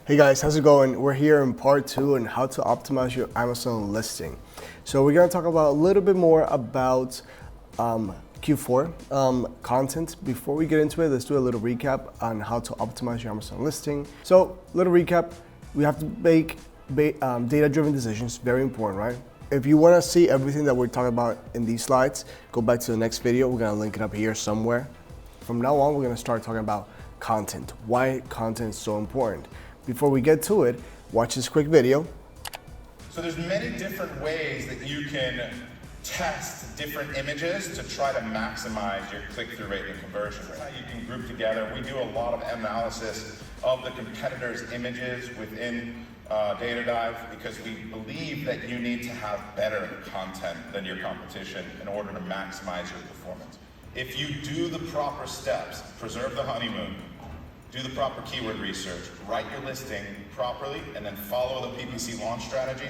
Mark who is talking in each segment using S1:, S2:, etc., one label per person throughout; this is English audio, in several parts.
S1: Hey guys, how's it going? We're here in part 2 on how to optimize your Amazon listing. So we're going to talk about a little bit more about Q4 content. Before we get into it, let's do a little recap on how to optimize your Amazon listing. So, little recap, we have to make data-driven decisions, very important, right? If you want to see everything that we're talking about in these slides, go back to the next video. We're going to link it up here somewhere. From now on, we're going to start talking about content, why content is so important. Before we get to it, watch this quick video.
S2: So there's many different ways that you can test different images to try to maximize your click-through rate and conversion rate. How you can group together. We do a lot of analysis of the competitors' images within Data Dive because we believe that you need to have better content than your competition in order to maximize your performance. If you do the proper steps, preserve the honeymoon, do the proper keyword research, write your listing properly, and then follow the PPC launch strategy,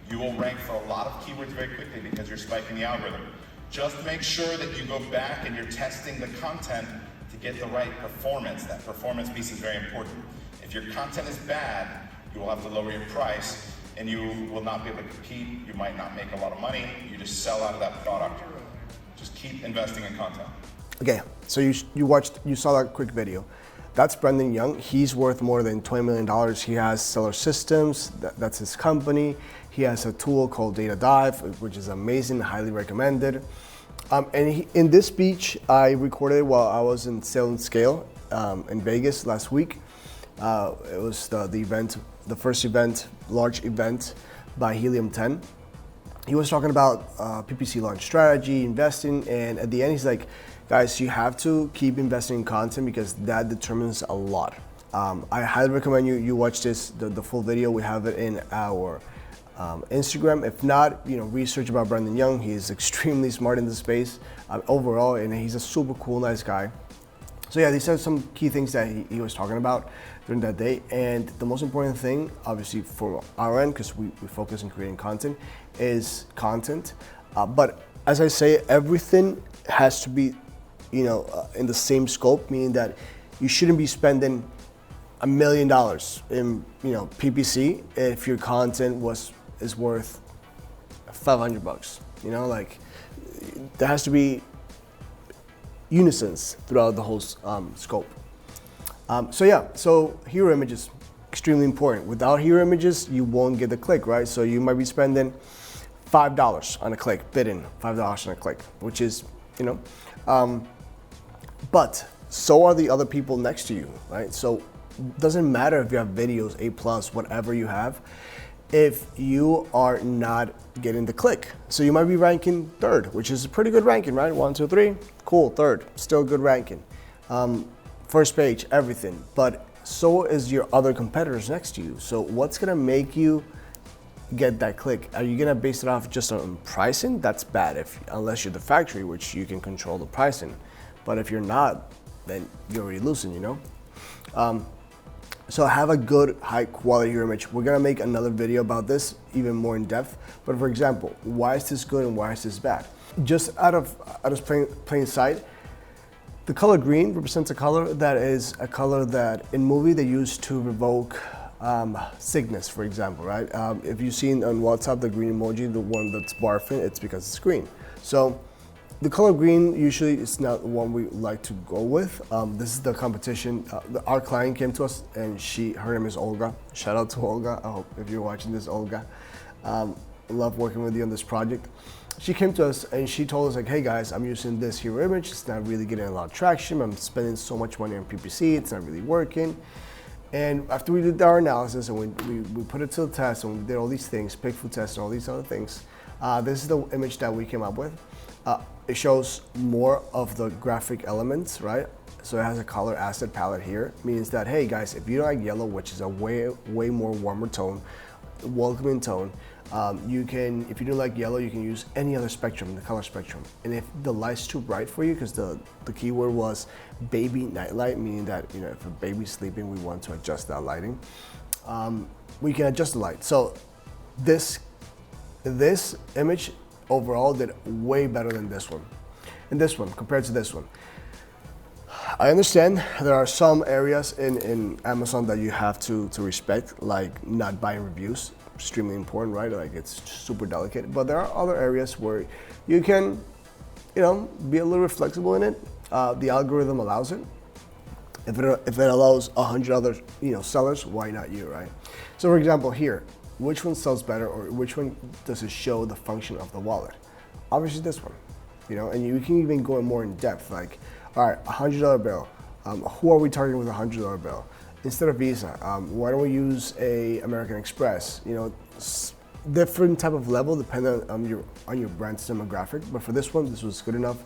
S2: you will rank for a lot of keywords very quickly because you're spiking the algorithm. Just make sure that you go back and you're testing the content to get the right performance. That performance piece is very important. If your content is bad, you will have to lower your price and you will not be able to compete. You might not make a lot of money. You just sell out of that product. Just keep investing in content.
S1: Okay, so you saw that quick video. That's Brendan Young. He's worth more than $20 million. He has Seller Systems, that's his company. He has a tool called Data Dive, which is amazing, highly recommended. In this speech, I recorded while I was in Sale and Scale in Vegas last week. It was the first event, large event by Helium 10. He was talking about PPC launch strategy, investing, and at the end he's like, guys, you have to keep investing in content because that determines a lot. I highly recommend you watch this, the full video. We have it in our Instagram. If not, research about Brendan Young. He's extremely smart in the space overall, and he's a super cool, nice guy. So yeah, these are some key things that he was talking about during that day. And the most important thing, obviously for our end, because we focus on creating content, is content. But as I say, everything has to be in the same scope, meaning that you shouldn't be spending $1 million in PPC if your content is worth $500. Like there has to be unisons throughout the whole scope. So hero images, extremely important. Without hero images, you won't get the click, right? So you might be spending $5 on a click, bidding $5 on a click, which is, but so are the other people next to you, right? So it doesn't matter if you have videos, A+, whatever you have, if you are not getting the click. So you might be ranking 3rd, which is a pretty good ranking, right? 1, 2, 3, cool, 3rd, still good ranking. First page, everything, but so is your other competitors next to you. So what's gonna make you get that click? Are you gonna base it off just on pricing? That's bad unless you're the factory, which you can control the pricing. But if you're not, then you're already losing, So have a good high quality image. We're gonna make another video about this, even more in depth. But for example, why is this good and why is this bad? Just out of plain sight, the color green represents a color that in movie they use to revoke sickness, for example, right? If you've seen on WhatsApp the green emoji, the one that's barfing, it's because it's green. So the color green usually is not the one we like to go with. This is the competition. Our client came to us and her name is Olga. Shout out to Olga. I hope if you're watching this, Olga. I love working with you on this project. She came to us and she told us like, hey guys, I'm using this hero image. It's not really getting a lot of traction. I'm spending so much money on PPC. It's not really working. And after we did our analysis and we put it to the test and we did all these things, PickFu test and all these other things, this is the image that we came up with. It shows more of the graphic elements, right? So it has a color asset palette here. Means that, hey guys, if you don't like yellow, which is a way more warmer tone, welcoming tone, if you don't like yellow, you can use any other spectrum, the color spectrum. And if the light's too bright for you, because the keyword was baby nightlight, meaning that if a baby's sleeping, we want to adjust that lighting. We can adjust the light. So this image overall did way better than this one. And this one compared to this one. I understand there are some areas in Amazon that you have to respect, like not buying reviews. Extremely important, right? Like it's super delicate. But there are other areas where you can, be a little bit flexible in it. The algorithm allows it. If it allows 100 other sellers, why not you, right? So for example, here, which one sells better, or which one does it show the function of the wallet? Obviously this one, and you can even go more in depth, like, all right, $100 bill. Who are we targeting with a $100 bill? Instead of Visa, why don't we use a American Express? Different type of level depending on your brand's demographic. But for this one, this was good enough.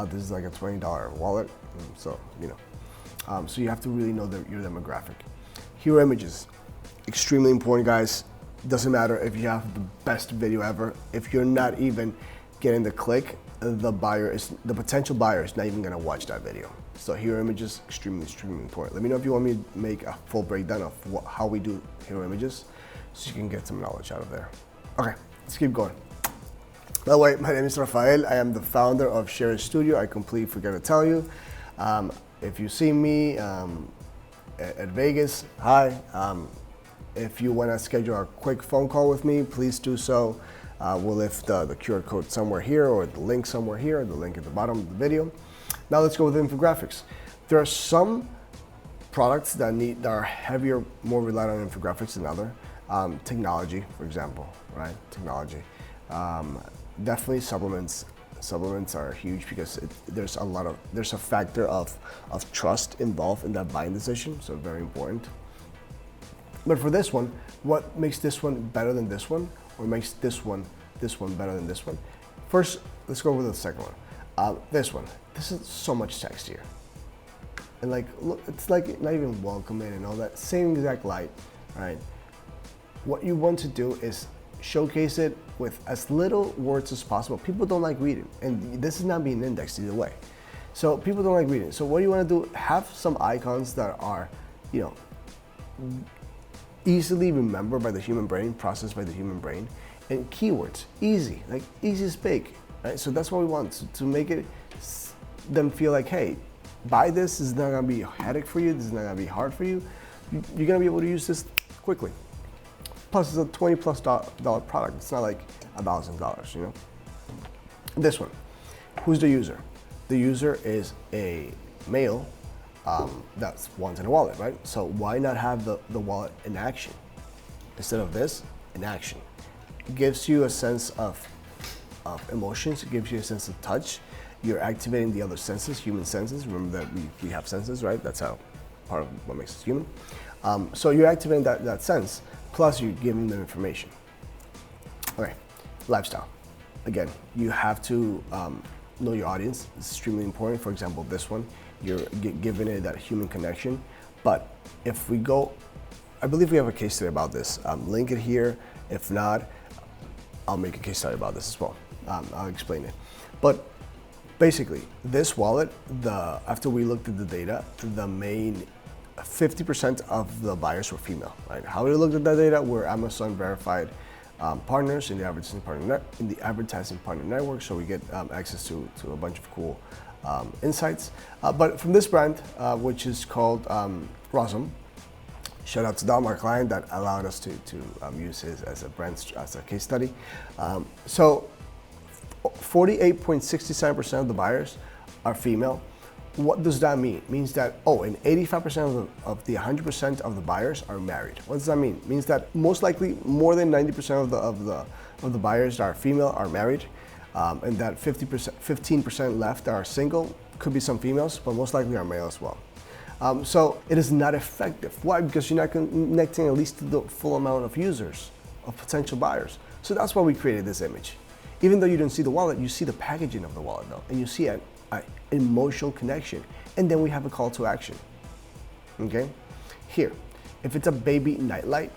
S1: This is like a $20 wallet, so so you have to really know your demographic. Hero images, extremely important, guys. Doesn't matter if you have the best video ever. If you're not even getting the click, the potential buyer is not even gonna watch that video. So hero images, extremely important. Let me know if you want me to make a full breakdown of how we do hero images, so you can get some knowledge out of there. Okay, let's keep going. By the way, my name is Rafael. I am the founder of Share Studio. I completely forgot to tell you. If you see me at Vegas, hi. If you want to schedule a quick phone call with me, please do so. We'll leave the QR code somewhere here, or the link somewhere here, the link at the bottom of the video. Now let's go with infographics. There are some products that are heavier, more reliant on infographics than other. Technology, for example, right? Technology. Definitely supplements. Supplements are huge because there's a factor of trust involved in that buying decision, so very important. But for this one, what makes this one better than this one, or makes this one better than this one? First, let's go over the second one. This is so much text here. And like, look, it's like not even welcoming and all that, same exact light, right? What you want to do is showcase it with as little words as possible. People don't like reading, and this is not being indexed either way. So people don't like reading. So what you want to do, have some icons that are, easily remembered by the human brain, processed by the human brain, and keywords, easy as bake, right? So that's what we want, to make them feel like, hey, buy this. This is not gonna be a headache for you. This is not gonna be hard for you. You're gonna be able to use this quickly. Plus, it's a $20+ product. It's not like $1,000, This one, who's the user? The user is a male that wants a wallet, right? So why not have the wallet in action? Instead of this, in action. It gives you a sense of emotions. It gives you a sense of touch. You're activating the other senses, human senses. Remember that we have senses, right? That's how part of what makes us human. So you're activating that sense, plus you're giving them information. Okay, lifestyle. Again, you have to know your audience. It's extremely important. For example, this one, you're giving it that human connection. But if we go, I believe we have a case study about this. Link it here. If not, I'll make a case study about this as well. I'll explain it. But basically, this wallet, after we looked at the data, the main 50% of the buyers were female. Right? How we looked at that data, we're Amazon verified partners in the advertising partner network, so we get access to a bunch of cool insights. But from this brand, which is called Rosum, shout out to Dom, our client, that allowed us to use his as a case study. So 48.67% of the buyers are female. What does that mean? It means that, and 85% of the 100% of the buyers are married. What does that mean? It means that most likely more than 90% of the buyers that are female are married, and that 15% left are single. Could be some females, but most likely are male as well. So it is not effective. Why? Because you're not connecting at least to the full amount of users, of potential buyers. So that's why we created this image. Even though you don't see the wallet, you see the packaging of the wallet though, and you see an emotional connection. And then we have a call to action, okay? Here, if it's a baby nightlight,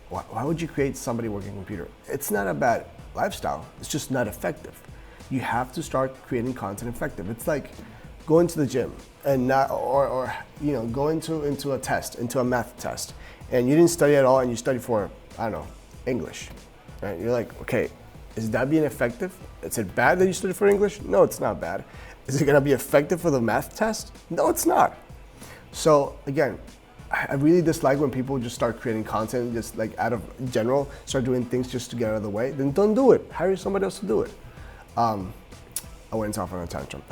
S1: why would you create somebody working on a computer? It's not a bad lifestyle, it's just not effective. You have to start creating content effective. It's like going to the gym and go into a test, into a math test, and you didn't study at all and you study for, I don't know, English, right? You're like, okay, Is that being effective? Is it bad that you studied for English? No, it's not bad. Is it gonna be effective for the math test? No, it's not. So again, I really dislike when people just start creating content just like out of general, start doing things just to get out of the way. Then don't do it. Hire somebody else to do it. I went off on a tantrum.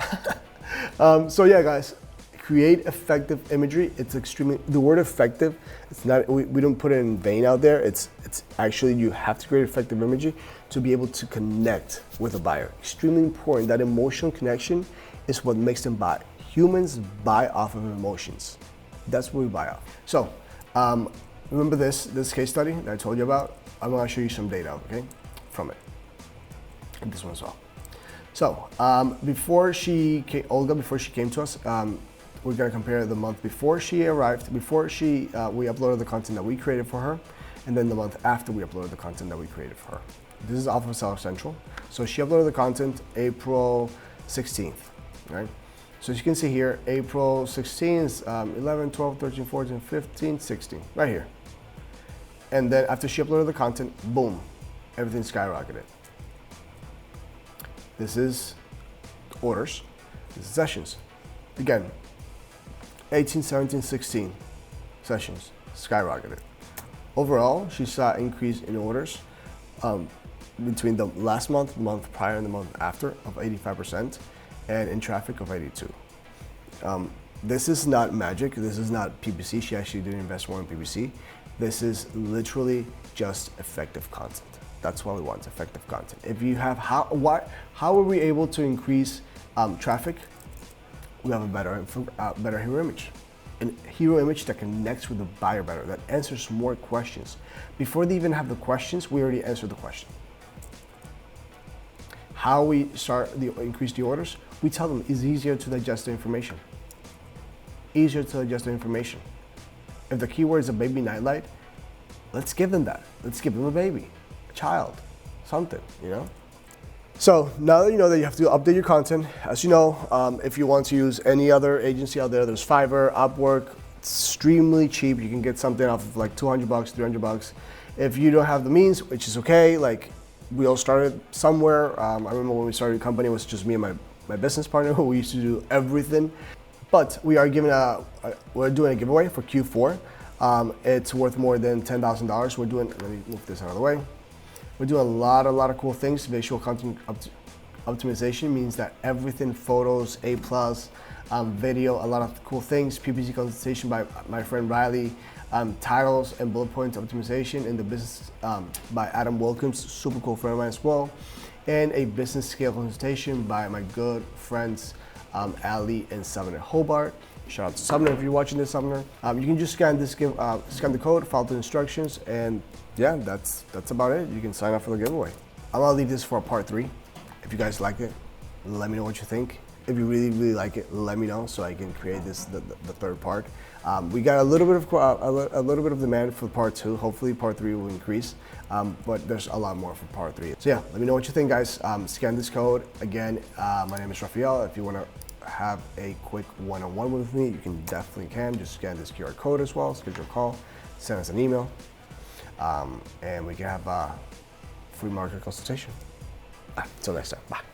S1: So yeah, guys, create effective imagery. It's extremely, the word effective, it's not, we don't put it in vain out there. It's actually, you have to create effective imagery to be able to connect with a buyer. Extremely important. That emotional connection is what makes them buy. Humans buy off of emotions. That's what we buy off. So remember this case study that I told you about? I'm gonna show you some data, okay, from it. And this one as well. So Olga, before she came to us, we're gonna compare the month before she arrived, before we uploaded the content that we created for her, and then the month after we uploaded the content that we created for her. This is off of Seller Central. So she uploaded the content April 16th, right? So as you can see here, April 16th, 11, 12, 13, 14, 15, 16, right here. And then after she uploaded the content, boom, everything skyrocketed. This is orders, this is sessions. Again, 18, 17, 16 sessions, skyrocketed. Overall, she saw an increase in orders between the last month, the month prior, and the month after of 85%, and in traffic of 82. This is not magic. This is not PPC. She actually didn't invest more in PPC. This is literally just effective content. That's what we want, effective content. If you have, how are we able to increase traffic? We have a better hero image. A hero image that connects with the buyer better, that answers more questions. Before they even have the questions, we already answered the question. How we increase the orders? We tell them it's easier to digest the information. Easier to digest the information. If the keyword is a baby nightlight, let's give them that. Let's give them a baby, a child, something, you know? So now that you know that you have to update your content, as you know, if you want to use any other agency out there, there's Fiverr, Upwork, extremely cheap. You can get something off of like 200 bucks, 300 bucks. If you don't have the means, which is okay, like we all started somewhere. I remember when we started the company, it was just me and my business partner who we used to do everything. But we are we're doing a giveaway for Q4. It's worth more than $10,000. Let me move this out of the way. We're doing a lot of cool things. Visual content optimization means that everything, photos, A+, video, a lot of cool things. PPC consultation by my friend Riley. Titles and bullet points optimization in the business by Adam Wilkens, super cool friend of mine as well. And a business scale consultation by my good friends Ali and Sumner Hobart. Shout out to Sumner if you're watching this, Sumner. You can just scan the code, follow the instructions, and yeah, that's about it. You can sign up for the giveaway. I'm gonna leave this for a part 3. If you guys like it, let me know what you think. If you really like it, let me know so I can create the third part. We got a little bit of demand for part 2. Hopefully part 3 will increase, but there's a lot more for part 3. So yeah, let me know what you think, guys. Scan this code. Again, my name is Rafael. If you want to have a quick one-on-one with me, you definitely can. Just scan this QR code as well, schedule a call, send us an email, and we can have a free market consultation. Until next time, bye.